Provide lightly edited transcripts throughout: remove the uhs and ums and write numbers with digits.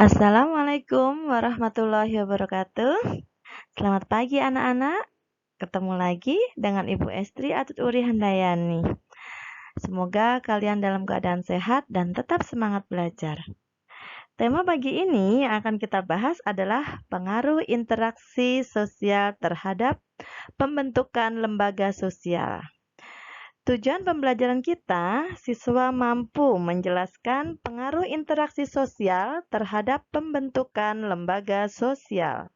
Assalamualaikum warahmatullahi wabarakatuh. Selamat pagi anak-anak. Ketemu lagi dengan Ibu Estri Atut-Uri Handayani. Semoga kalian dalam keadaan sehat dan tetap semangat belajar. Tema pagi ini yang akan kita bahas adalah pengaruh interaksi sosial terhadap pembentukan lembaga sosial. Tujuan pembelajaran kita, siswa mampu menjelaskan pengaruh interaksi sosial terhadap pembentukan lembaga sosial.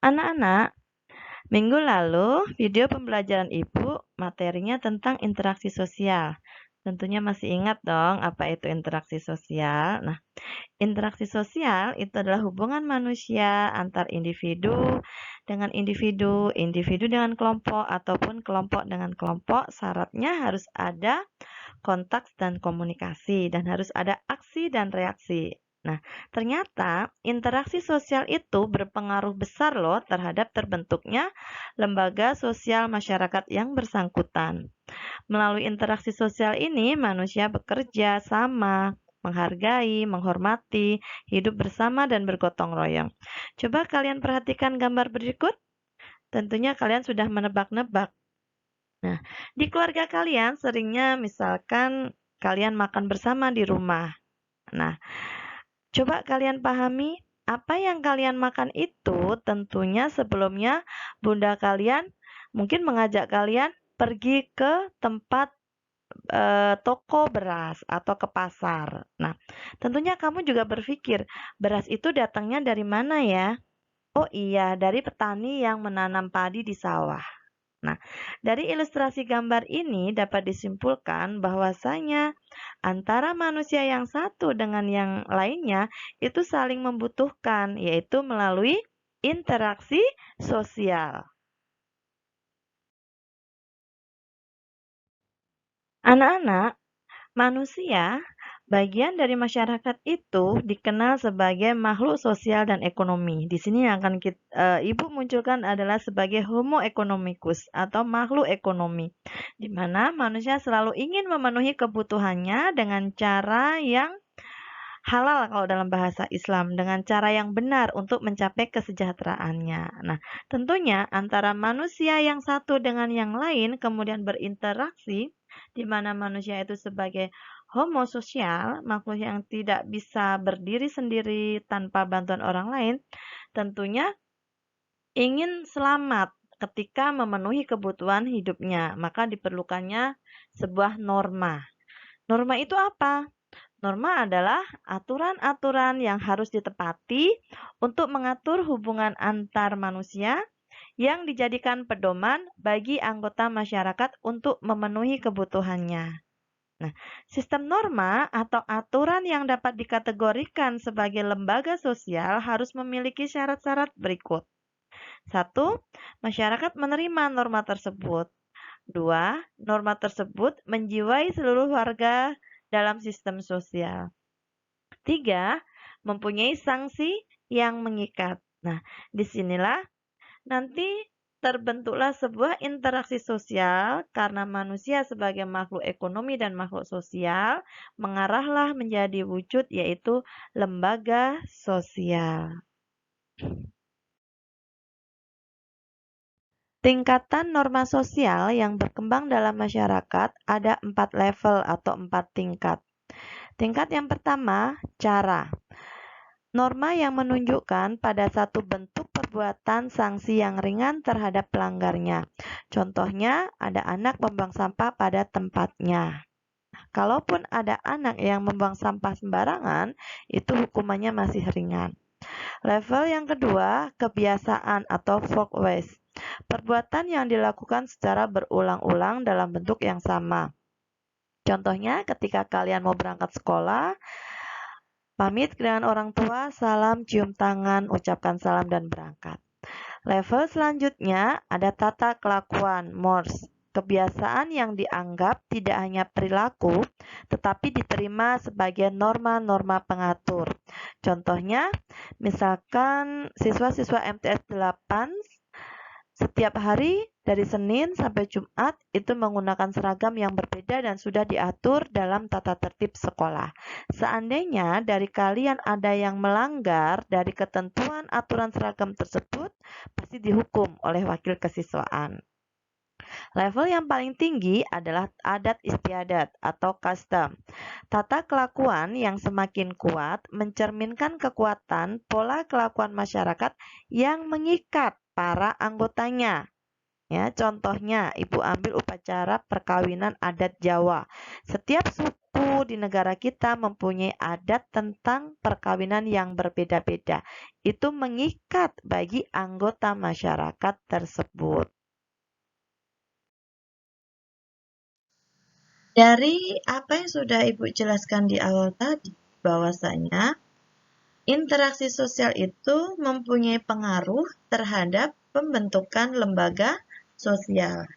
Anak-anak, minggu lalu video pembelajaran Ibu materinya tentang interaksi sosial. Tentunya masih ingat dong apa itu interaksi sosial. Nah, interaksi sosial itu adalah hubungan manusia antar individu dengan individu, individu dengan kelompok, ataupun kelompok dengan kelompok. Syaratnya harus ada kontak dan komunikasi, dan harus ada aksi dan reaksi. Nah, ternyata interaksi sosial itu berpengaruh besar loh terhadap terbentuknya lembaga sosial masyarakat yang bersangkutan. Melalui interaksi sosial ini, manusia bekerja sama, menghargai, menghormati, hidup bersama, dan bergotong royong. Coba kalian perhatikan gambar berikut. Tentunya kalian sudah menebak-nebak. Nah, di keluarga kalian seringnya misalkan kalian makan bersama di rumah. Nah, coba kalian pahami apa yang kalian makan itu tentunya sebelumnya bunda kalian mungkin mengajak kalian pergi ke tempat toko beras atau ke pasar. Nah, tentunya kamu juga berpikir, beras itu datangnya dari mana ya? Oh iya, dari petani yang menanam padi di sawah. Nah, dari ilustrasi gambar ini dapat disimpulkan bahwasanya antara manusia yang satu dengan yang lainnya itu saling membutuhkan, yaitu melalui interaksi sosial. Anak-anak, manusia, bagian dari masyarakat itu dikenal sebagai makhluk sosial dan ekonomi. Di sini yang akan Ibu munculkan adalah sebagai Homo economicus atau makhluk ekonomi, di mana manusia selalu ingin memenuhi kebutuhannya dengan cara yang halal kalau dalam bahasa Islam, dengan cara yang benar untuk mencapai kesejahteraannya. Nah, tentunya antara manusia yang satu dengan yang lain kemudian berinteraksi, di mana manusia itu sebagai homo sosial, makhluk yang tidak bisa berdiri sendiri tanpa bantuan orang lain, tentunya ingin selamat ketika memenuhi kebutuhan hidupnya, maka diperlukannya sebuah norma. Norma itu apa? Norma adalah aturan-aturan yang harus ditepati untuk mengatur hubungan antar manusia yang dijadikan pedoman bagi anggota masyarakat untuk memenuhi kebutuhannya. Nah, sistem norma atau aturan yang dapat dikategorikan sebagai lembaga sosial harus memiliki syarat-syarat berikut. 1. Masyarakat menerima norma tersebut. 2. Norma tersebut menjiwai seluruh warga dalam sistem sosial. 3. Mempunyai sanksi yang mengikat. Nah, disinilah nanti terbentuklah sebuah interaksi sosial karena manusia sebagai makhluk ekonomi dan makhluk sosial mengarahlah menjadi wujud yaitu lembaga sosial. Tingkatan norma sosial yang berkembang dalam masyarakat ada 4 level atau 4 tingkat. Tingkat yang pertama, cara. Norma yang menunjukkan pada satu bentuk perbuatan sanksi yang ringan terhadap pelanggarnya. Contohnya, ada anak membuang sampah pada tempatnya. Kalaupun ada anak yang membuang sampah sembarangan, itu hukumannya masih ringan. Level yang kedua, kebiasaan atau folk waste. Perbuatan yang dilakukan secara berulang-ulang dalam bentuk yang sama. Contohnya, ketika kalian mau berangkat sekolah, pamit dengan orang tua, salam, cium tangan, ucapkan salam, dan berangkat. Level selanjutnya ada tata kelakuan, mores. Kebiasaan yang dianggap tidak hanya perilaku, tetapi diterima sebagai norma-norma pengatur. Contohnya, misalkan siswa-siswa MTS 8 setiap hari Dari Senin sampai Jumat itu menggunakan seragam yang berbeda dan sudah diatur dalam tata tertib sekolah. Seandainya dari kalian ada yang melanggar dari ketentuan aturan seragam tersebut, pasti dihukum oleh wakil kesiswaan. Level yang paling tinggi adalah adat istiadat atau custom. Tata kelakuan yang semakin kuat mencerminkan kekuatan pola kelakuan masyarakat yang mengikat para anggotanya. Ya, contohnya, Ibu ambil upacara perkawinan adat Jawa. Setiap suku di negara kita mempunyai adat tentang perkawinan yang berbeda-beda. Itu mengikat bagi anggota masyarakat tersebut. Dari apa yang sudah Ibu jelaskan di awal tadi, bahwasanya interaksi sosial itu mempunyai pengaruh terhadap pembentukan lembaga sosial.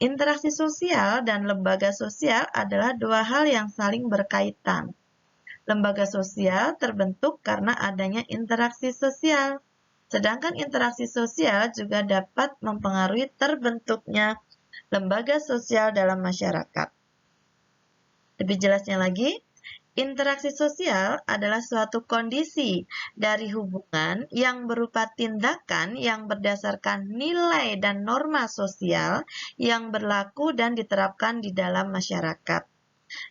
Interaksi sosial dan lembaga sosial adalah dua hal yang saling berkaitan. Lembaga sosial terbentuk karena adanya interaksi sosial, sedangkan interaksi sosial juga dapat mempengaruhi terbentuknya lembaga sosial dalam masyarakat. Lebih jelasnya lagi, interaksi sosial adalah suatu kondisi dari hubungan yang berupa tindakan yang berdasarkan nilai dan norma sosial yang berlaku dan diterapkan di dalam masyarakat.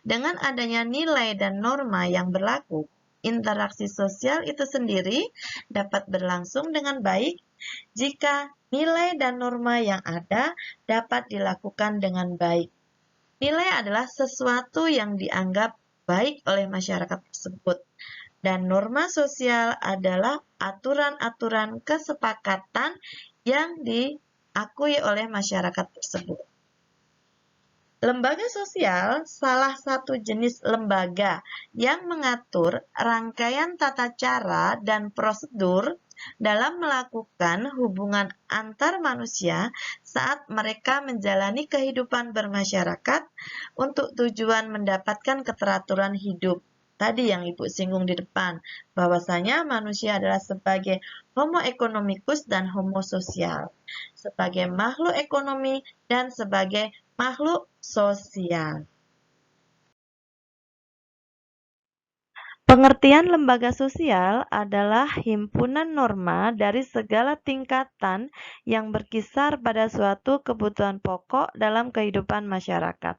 Dengan adanya nilai dan norma yang berlaku, interaksi sosial itu sendiri dapat berlangsung dengan baik jika nilai dan norma yang ada dapat dilakukan dengan baik. Nilai adalah sesuatu yang dianggap baik oleh masyarakat tersebut, dan norma sosial adalah aturan-aturan kesepakatan yang diakui oleh masyarakat tersebut. Lembaga sosial salah satu jenis lembaga yang mengatur rangkaian tata cara dan prosedur dalam melakukan hubungan antar manusia saat mereka menjalani kehidupan bermasyarakat untuk tujuan mendapatkan keteraturan hidup. Tadi yang Ibu singgung di depan, bahwasanya manusia adalah sebagai homo economicus dan homo sosial, sebagai makhluk ekonomi dan sebagai makhluk sosial. Pengertian lembaga sosial adalah himpunan norma dari segala tingkatan yang berkisar pada suatu kebutuhan pokok dalam kehidupan masyarakat.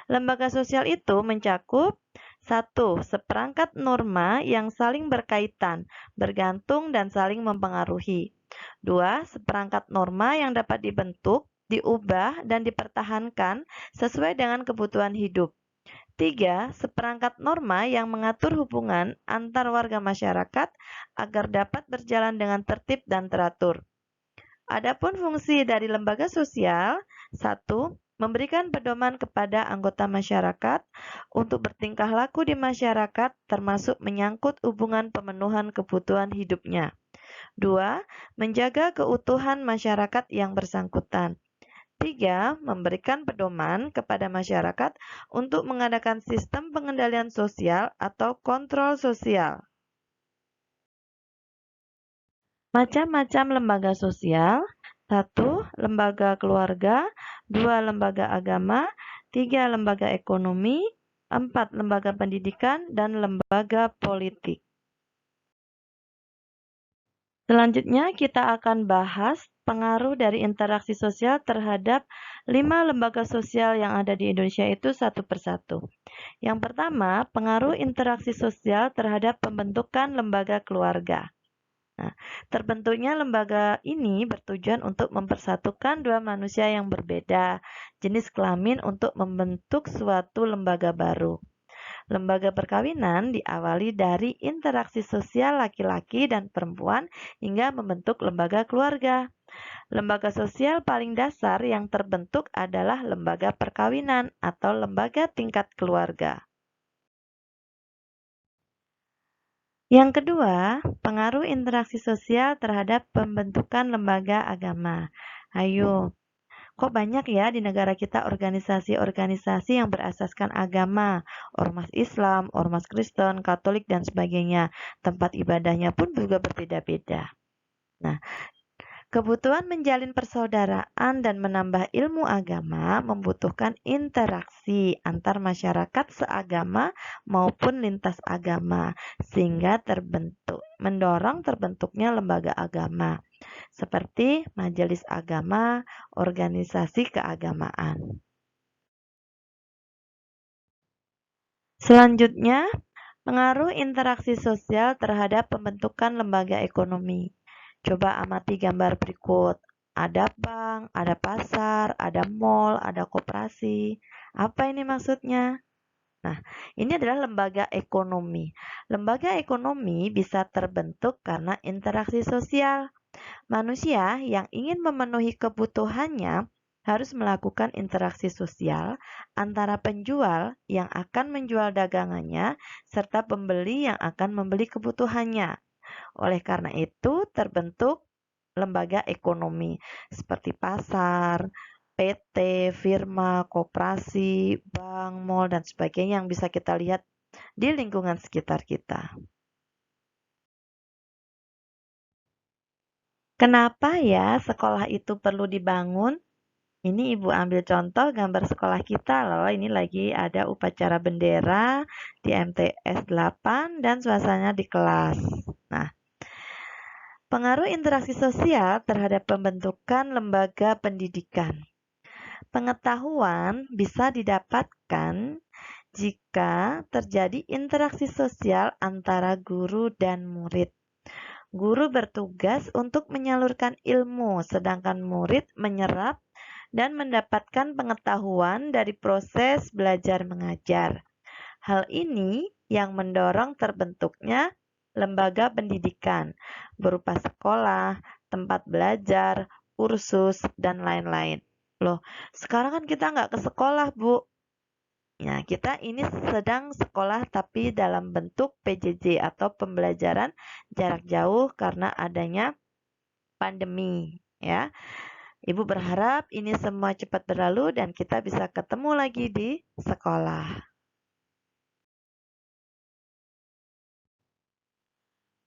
Lembaga sosial itu mencakup 1. Seperangkat norma yang saling berkaitan, bergantung dan saling mempengaruhi. 2. Seperangkat norma yang dapat dibentuk, diubah, dan dipertahankan sesuai dengan kebutuhan hidup. 3. Seperangkat norma yang mengatur hubungan antar warga masyarakat agar dapat berjalan dengan tertib dan teratur. Adapun fungsi dari lembaga sosial, 1. Memberikan pedoman kepada anggota masyarakat untuk bertingkah laku di masyarakat termasuk menyangkut hubungan pemenuhan kebutuhan hidupnya. 2. Menjaga keutuhan masyarakat yang bersangkutan. 3. Memberikan pedoman kepada masyarakat untuk mengadakan sistem pengendalian sosial atau kontrol sosial. Macam-macam lembaga sosial. 1. Lembaga keluarga. 2. Lembaga agama. 3. Lembaga ekonomi. 4. Lembaga pendidikan dan lembaga politik. Selanjutnya kita akan bahas pengaruh dari interaksi sosial terhadap 5 lembaga sosial yang ada di Indonesia itu satu persatu. Yang pertama, pengaruh interaksi sosial terhadap pembentukan lembaga keluarga. Nah, terbentuknya lembaga ini bertujuan untuk mempersatukan dua manusia yang berbeda jenis kelamin untuk membentuk suatu lembaga baru. Lembaga perkawinan diawali dari interaksi sosial laki-laki dan perempuan hingga membentuk lembaga keluarga. Lembaga sosial paling dasar yang terbentuk adalah lembaga perkawinan atau lembaga tingkat keluarga. Yang kedua, pengaruh interaksi sosial terhadap pembentukan lembaga agama. Ayo, kok banyak ya di negara kita organisasi-organisasi yang berasaskan agama, ormas Islam, ormas Kristen, Katolik, dan sebagainya. Tempat ibadahnya pun juga berbeda-beda. Nah, Kebutuhan menjalin persaudaraan dan menambah ilmu agama membutuhkan interaksi antar masyarakat seagama maupun lintas agama, sehingga mendorong terbentuknya lembaga agama, seperti majelis agama, organisasi keagamaan. Selanjutnya, pengaruh interaksi sosial terhadap pembentukan lembaga ekonomi. Coba amati gambar berikut. Ada bank, ada pasar, ada mall, ada koperasi. Apa ini maksudnya? Nah, ini adalah lembaga ekonomi. Lembaga ekonomi bisa terbentuk karena interaksi sosial. Manusia yang ingin memenuhi kebutuhannya harus melakukan interaksi sosial antara penjual yang akan menjual dagangannya serta pembeli yang akan membeli kebutuhannya. Oleh karena itu, terbentuk lembaga ekonomi seperti pasar, PT, firma, koperasi, bank, mal, dan sebagainya yang bisa kita lihat di lingkungan sekitar kita. Kenapa ya sekolah itu perlu dibangun? Ini Ibu ambil contoh gambar sekolah kita loh. Ini lagi ada upacara bendera di MTS 8 dan suasananya di kelas. Nah, pengaruh interaksi sosial terhadap pembentukan lembaga pendidikan. Pengetahuan bisa didapatkan jika terjadi interaksi sosial antara guru dan murid. Guru bertugas untuk menyalurkan ilmu, sedangkan murid menyerap dan mendapatkan pengetahuan dari proses belajar mengajar. Hal ini yang mendorong terbentuknya lembaga pendidikan berupa sekolah, tempat belajar, kursus, dan lain-lain. Loh, sekarang kan kita nggak ke sekolah, Bu. Nah, kita ini sedang sekolah tapi dalam bentuk PJJ atau pembelajaran jarak jauh karena adanya pandemi, ya. Ibu berharap ini semua cepat berlalu dan kita bisa ketemu lagi di sekolah.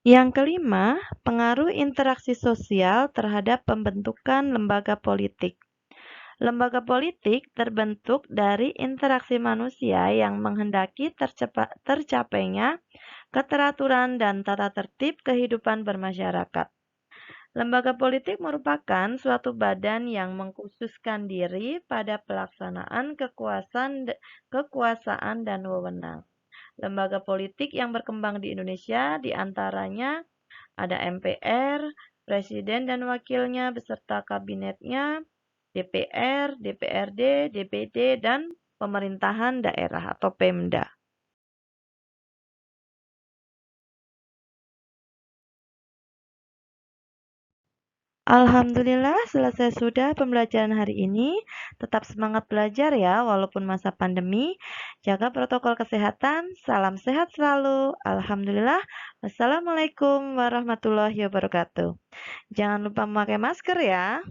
Yang kelima, pengaruh interaksi sosial terhadap pembentukan lembaga politik. Lembaga politik terbentuk dari interaksi manusia yang menghendaki tercapainya keteraturan dan tata tertib kehidupan bermasyarakat. Lembaga politik merupakan suatu badan yang mengkhususkan diri pada pelaksanaan kekuasaan dan wewenang. Lembaga politik yang berkembang di Indonesia diantaranya ada MPR, Presiden dan Wakilnya beserta kabinetnya, DPR, DPRD, DPD, dan pemerintahan daerah atau Pemda. Alhamdulillah selesai sudah pembelajaran hari ini. Tetap semangat belajar ya walaupun masa pandemi. Jaga protokol kesehatan. Salam sehat selalu. Alhamdulillah. Wassalamualaikum warahmatullahi wabarakatuh. Jangan lupa memakai masker ya.